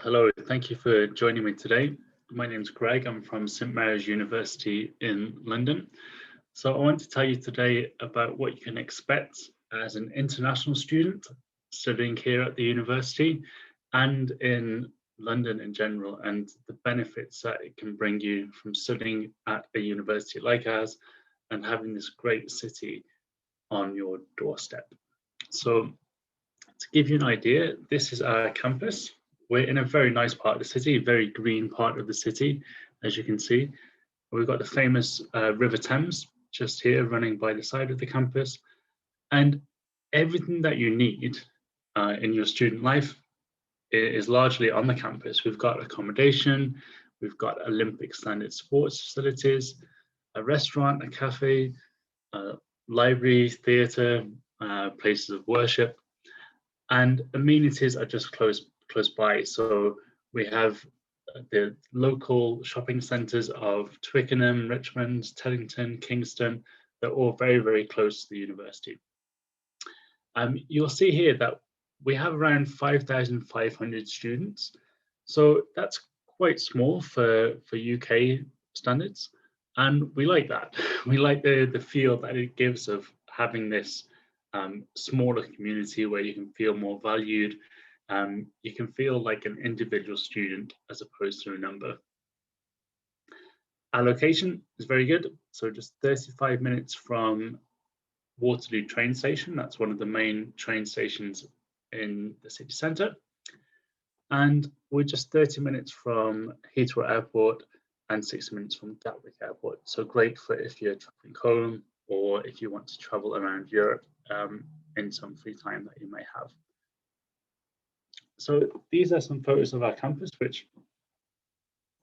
Hello, thank you for joining me today. My name is Greg. I'm from St Mary's University in London. So I want to tell you today about what you can expect as an international student studying here at the university and in London in general, and the benefits that it can bring you from studying at a university like ours and having this great city on your doorstep. So to give you an idea, this is our campus. We're in a very nice part of the city, very green part of the city, as you can see. We've got the famous River Thames just here running by the side of the campus. And everything that you need in your student life is largely on the campus. We've got accommodation, we've got Olympic standard sports facilities, a restaurant, a cafe, library, theatre, places of worship, and amenities are just close by. So we have the local shopping centres of Twickenham, Richmond, Teddington, Kingston. They're all very, very close to the university. You'll see here that we have around 5,500 students. So that's quite small for UK standards. And we like that. We like the feel that it gives of having this smaller community where you can feel more valued. You can feel like an individual student as opposed to a number. Our location is very good. So just 35 minutes from Waterloo train station. That's one of the main train stations in the city centre. And we're just 30 minutes from Heathrow Airport and 6 minutes from Gatwick Airport. So great for if you're traveling home or if you want to travel around Europe in some free time that you may have. So these are some photos of our campus, which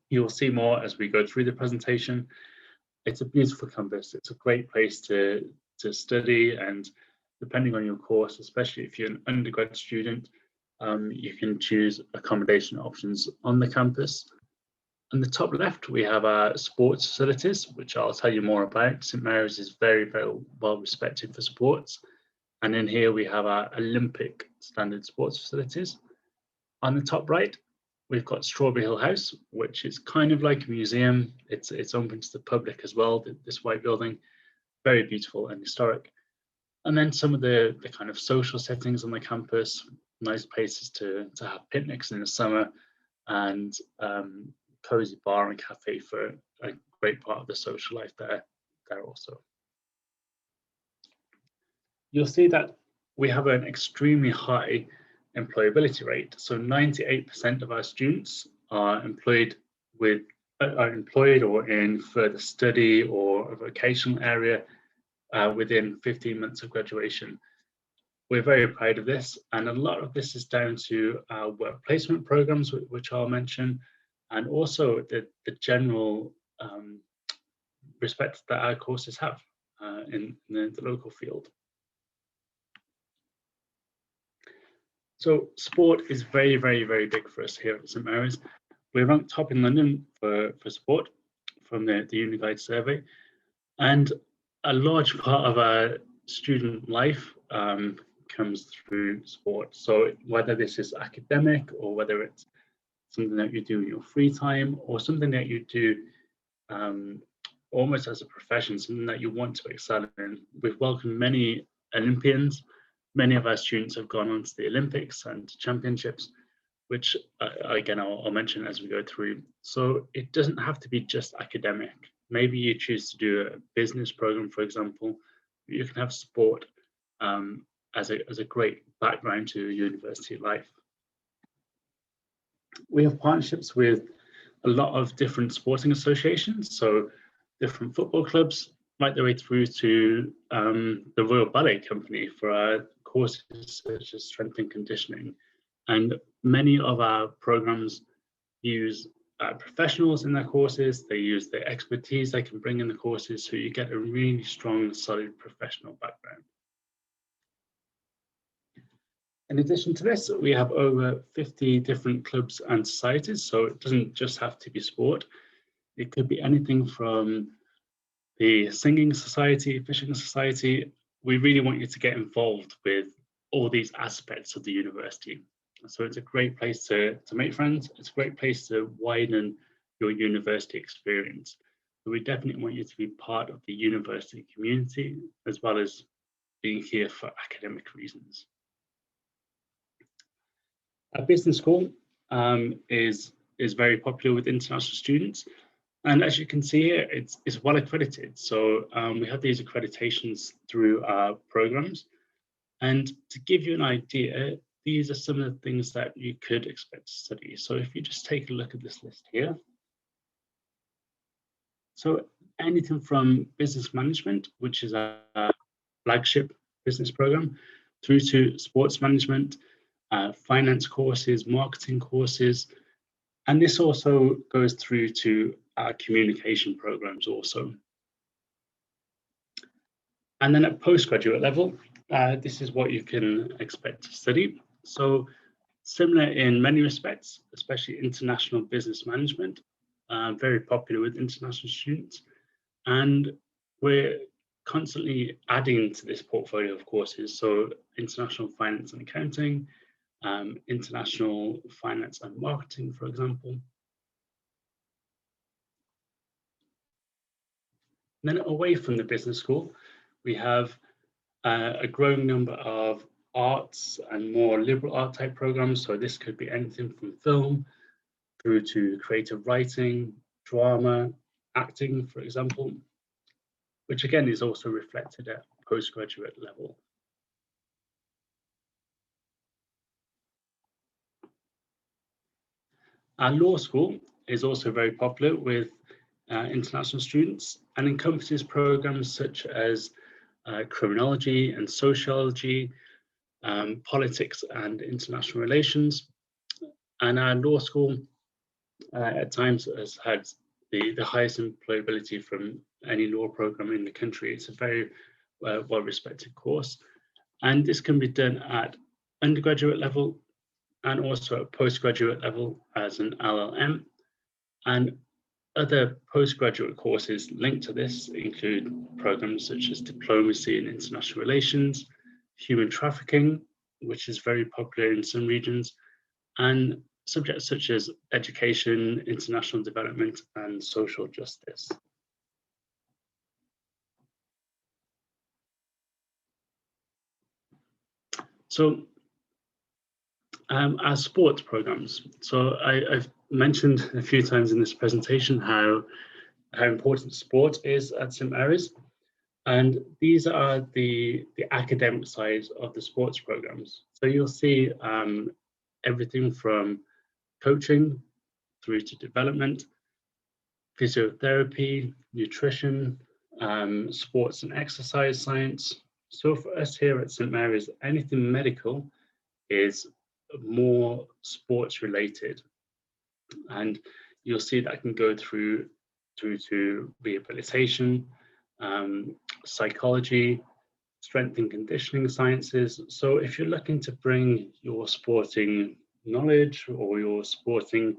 you'll see more as we go through the presentation. It's a beautiful campus. It's a great place to study, and depending on your course, especially if you're an undergrad student, you can choose accommodation options on the campus. On the top left, we have our sports facilities, which I'll tell you more about. St Mary's is very, very well respected for sports. And in here, we have our Olympic standard sports facilities. On the top right, we've got Strawberry Hill House, which is kind of like a museum. It's open to the public as well, this white building, very beautiful and historic. And then some of the kind of social settings on the campus, nice places to have picnics in the summer, and cozy bar and cafe for a great part of the social life there also. You'll see that we have an extremely high employability rate. So 98% of our students are employed or in further study or a vocational area within 15 months of graduation. We're very proud of this, and a lot of this is down to our work placement programs, which I'll mention, and also the general respect that our courses have in the local field. So sport is very, very, very big for us here at St Mary's. We're ranked top in London for sport from the Uniguide survey, and a large part of our student life comes through sport. So whether this is academic or whether it's something that you do in your free time or something that you do almost as a profession, something that you want to excel in. We've welcomed many Olympians. Many of our students have gone on to the Olympics and championships, which again, I'll mention as we go through. So it doesn't have to be just academic. Maybe you choose to do a business program, for example. You can have sport as a great background to university life. We have partnerships with a lot of different sporting associations, so different football clubs, right the way through to the Royal Ballet Company for our courses such as strength and conditioning. And many of our programs use professionals in their courses. They use the expertise they can bring in the courses, so you get a really strong, solid professional background. In addition to this, we have over 50 different clubs and societies, so it doesn't just have to be sport. It could be anything from the singing society, fishing society. We really want you to get involved with all these aspects of the university. So it's a great place to make friends. It's a great place to widen your university experience. So we definitely want you to be part of the university community as well as being here for academic reasons. A business school is very popular with international students. And as you can see here, it's well accredited. So we have these accreditations through our programs. And to give you an idea, these are some of the things that you could expect to study. So if you just take a look at this list here. So anything from business management, which is a flagship business program, through to sports management, finance courses, marketing courses, and this also goes through to our communication programs also. And then at postgraduate level, this is what you can expect to study. So similar in many respects, especially international business management, very popular with international students. And we're constantly adding to this portfolio of courses. So international finance and accounting, international finance and marketing, for example. And then away from the business school, we have a growing number of arts and more liberal art type programs. So this could be anything from film through to creative writing, drama, acting, for example, which again is also reflected at postgraduate level. Our law school is also very popular with international students and encompasses programs such as criminology and sociology, politics and international relations. And our law school at times has had the highest employability from any law program in the country. It's a very well-respected course. And this can be done at undergraduate level and also at postgraduate level as an LLM. And other postgraduate courses linked to this include programs such as diplomacy and international relations, human trafficking, which is very popular in some regions, and subjects such as education, international development, and social justice. So our sports programs. So I've mentioned a few times in this presentation how important sport is at St Mary's. And these are the academic side of the sports programs. So you'll see everything from coaching through to development, physiotherapy, nutrition, sports and exercise science. So for us here at St Mary's, anything medical is more sports related. And you'll see that can go through to rehabilitation, psychology, strength and conditioning sciences. So if you're looking to bring your sporting knowledge or your sporting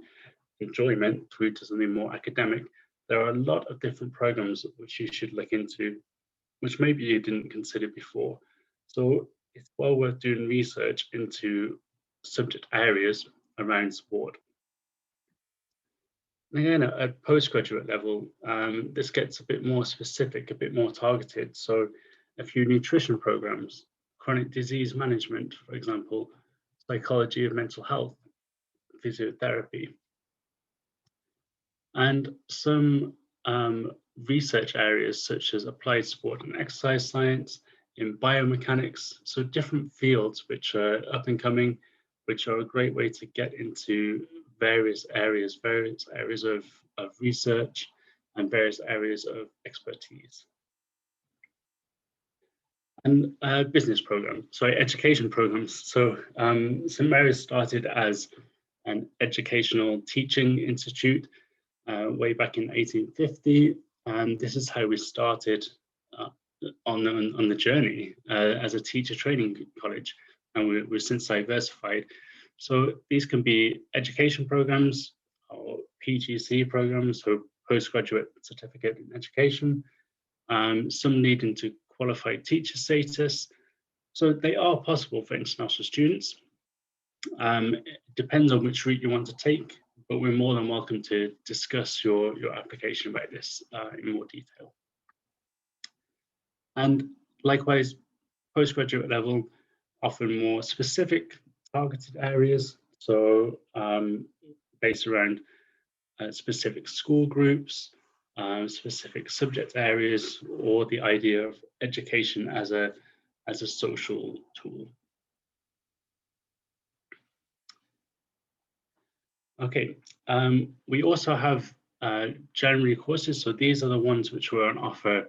enjoyment through to something more academic, there are a lot of different programs which you should look into, which maybe you didn't consider before. So it's well worth doing research into subject areas around sport. Again, at postgraduate level, this gets a bit more specific, a bit more targeted. So a few nutrition programs, chronic disease management, for example, psychology of mental health, physiotherapy, and some research areas such as applied sport and exercise science, in biomechanics, so different fields which are up and coming, which are a great way to get into various areas of research and various areas of expertise. And business program, sorry, education programs. So St Mary's started as an educational teaching institute way back in 1850, and this is how we started on the journey as a teacher training college, and we've since diversified. So these can be education programs or PGC programs, so postgraduate certificate in education, some leading to qualified teacher status. So they are possible for international students. It depends on which route you want to take, but we're more than welcome to discuss your application about this in more detail. And likewise, postgraduate level, often more specific targeted areas. So based around specific school groups, specific subject areas, or the idea of education as a social tool. Okay, we also have January courses. So these are the ones which were on offer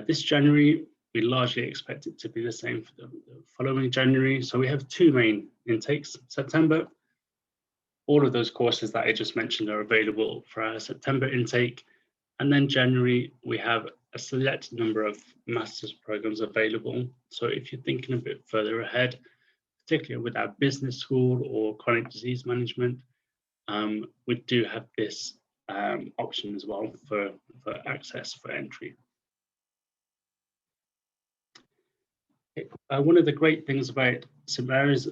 this January. We largely expect it to be the same for the following January. So we have two main intakes. September, all of those courses that I just mentioned are available for our September intake. And then January, we have a select number of master's programs available. So if you're thinking a bit further ahead, particularly with our business school or chronic disease management, we do have this option as well for access for entry. One of the great things about St Mary's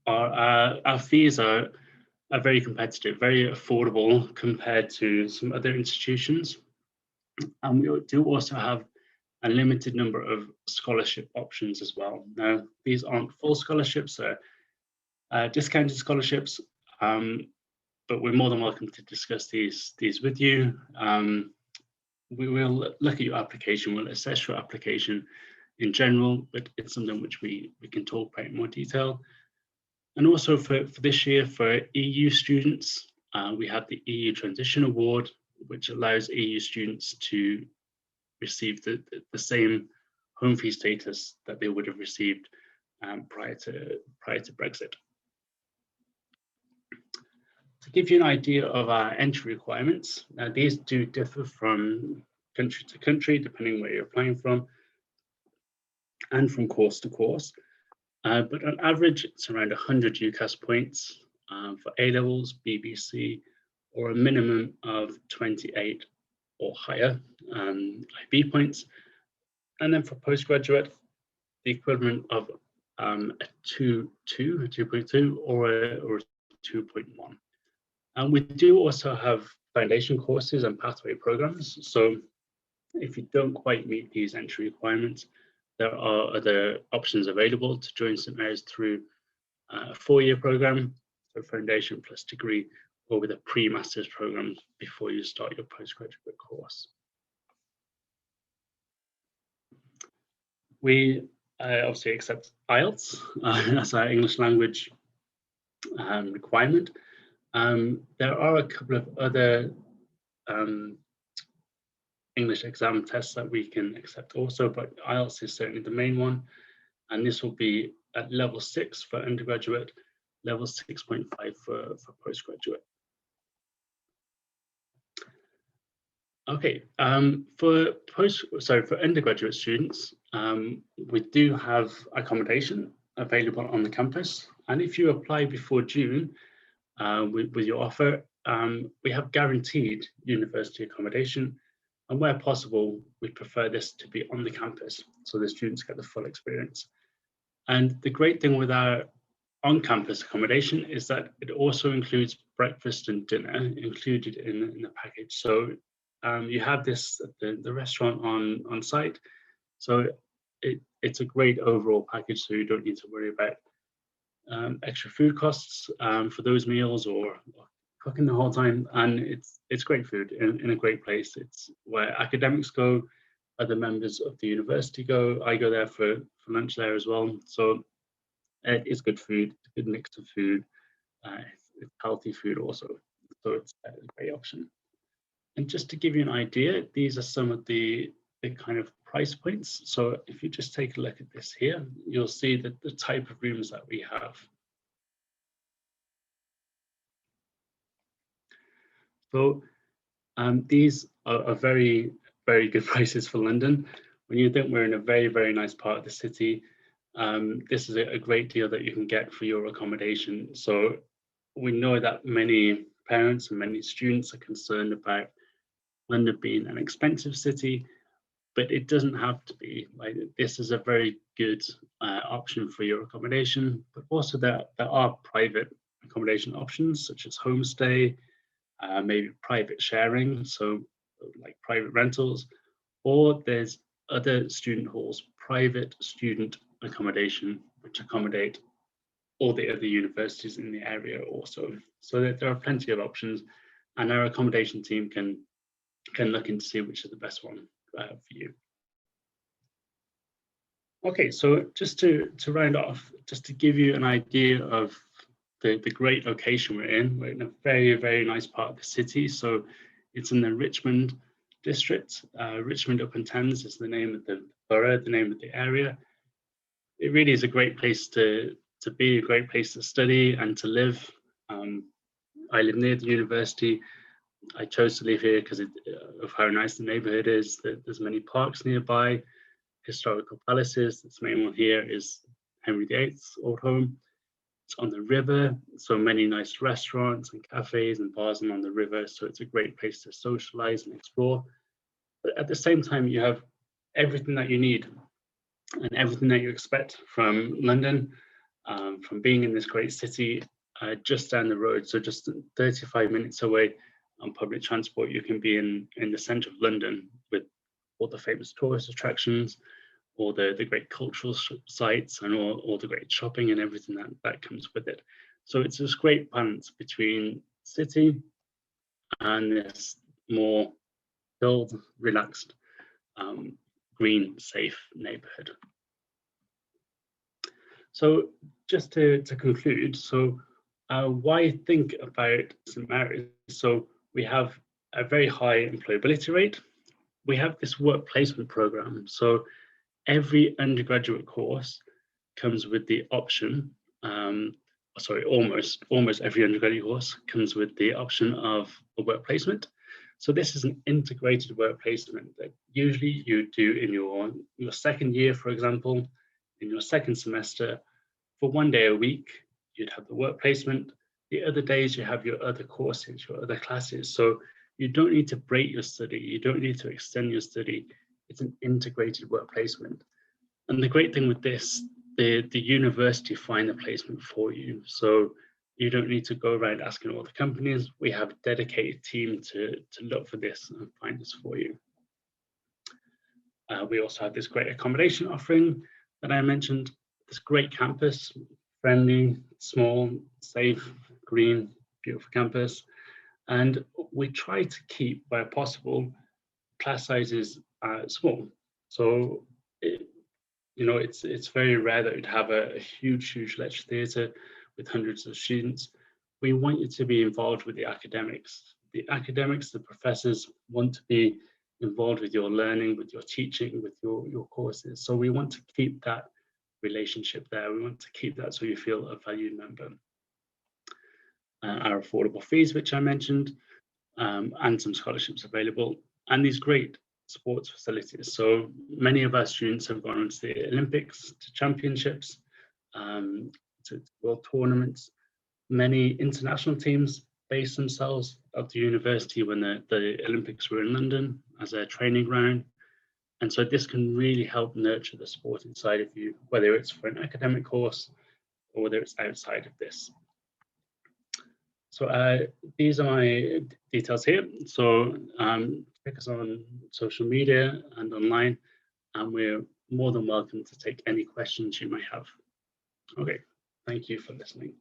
are our fees are very competitive, very affordable compared to some other institutions. And we do also have a limited number of scholarship options as well. Now, these aren't full scholarships, they're discounted scholarships, but we're more than welcome to discuss these with you. We will look at your application, we'll assess your application in general, but it's something which we can talk about in more detail. And also for this year, for EU students, we have the EU Transition Award, which allows EU students to receive the same home fee status that they would have received prior to Brexit. To give you an idea of our entry requirements, these do differ from country to country, depending where you're applying from, and from course to course. But on average, it's around 100 UCAS points for A-levels, BBC, or a minimum of 28 or higher IB points. And then for postgraduate, the equivalent of a 2.2, or a 2.1. And we do also have foundation courses and pathway programs. So if you don't quite meet these entry requirements, there are other options available to join St Mary's through a 4-year program, so foundation plus degree, or with a pre-master's program before you start your postgraduate course. We obviously accept IELTS as our English language requirement. There are a couple of other English exam tests that we can accept also, but IELTS is certainly the main one. And this will be at level 6 for undergraduate, level 6.5 for postgraduate. Okay, for undergraduate students, we do have accommodation available on the campus. And if you apply before June with your offer, we have guaranteed university accommodation. And where possible, we prefer this to be on the campus, so the students get the full experience. And the great thing with our on-campus accommodation is that it also includes breakfast and dinner included in the package. So you have this at the restaurant on site. So it's a great overall package, so you don't need to worry about extra food costs for those meals or cooking the whole time. And it's great food in a great place. It's where academics go, other members of the university go. I go there for lunch there as well. So it's good food, a good mix of food. It's healthy food also. So it's a great option. And just to give you an idea, these are some of the kind of price points. So if you just take a look at this here, you'll see that the type of rooms that we have. So these are very, very good prices for London. When you think we're in a very, very nice part of the city, this is a great deal that you can get for your accommodation. So we know that many parents and many students are concerned about London being an expensive city, but it doesn't have to be. Like, this is a very good option for your accommodation, but Also, there are private accommodation options such as homestay, maybe private sharing, so like private rentals, or there's other student halls, private student accommodation, which accommodate all the other universities in the area also. So there are plenty of options, and our accommodation team can look into see which is the best one for you. Okay, so just to round off, just to give you an idea of the great location we're in a very, very nice part of the city. So it's in the Richmond district. Richmond upon Thames is the name of the borough, the name of the area. It really is a great place to be, a great place to study and to live. I live near the university. I chose to live here because of how nice the neighborhood is. There's many parks nearby, historical palaces. The main one here is Henry VIII's old home. It's on the river, so many nice restaurants and cafes and bars on the river. So it's a great place to socialize and explore. But at the same time, you have everything that you need and everything that you expect from London, from being in this great city just down the road. So just 35 minutes away on public transport, you can be in the centre of London with all the famous tourist attractions, all the great cultural sites, and all the great shopping and everything that comes with it. So it's this great balance between city and this more chilled, relaxed, green, safe neighborhood. So just to conclude, so why think about St Mary's? So we have a very high employability rate. We have this work placement program. So every undergraduate course comes with the option, almost every undergraduate course comes with the option of a work placement. So this is an integrated work placement that usually you do in your second year, for example, in your second semester. For 1 day a week, you'd have the work placement. The other days you have your other courses, your other classes. So you don't need to break your study. You don't need to extend your study. It's an integrated work placement. And the great thing with this, the university find the placement for you. So you don't need to go around asking all the companies. We have a dedicated team to look for this and find this for you. We also have this great accommodation offering that I mentioned, this great campus, friendly, small, safe, green, beautiful campus. And we try to keep, where possible, class sizes small. So it's very rare that you'd have a huge lecture theatre with hundreds of students. We want you to be involved with the academics. The academics, the professors want to be involved with your learning, with your teaching, with your courses. So we want to keep that relationship there. We want to keep that so you feel a valued member. Our affordable fees, which I mentioned, and some scholarships available, and these great sports facilities. So many of our students have gone on to the Olympics, to championships, to world tournaments. Many international teams base themselves at the university when the Olympics were in London as a training ground. And so this can really help nurture the sport inside of you, whether it's for an academic course or whether it's outside of this. So these are my details here. So check us on social media and online, and we're more than welcome to take any questions you might have. Okay, thank you for listening.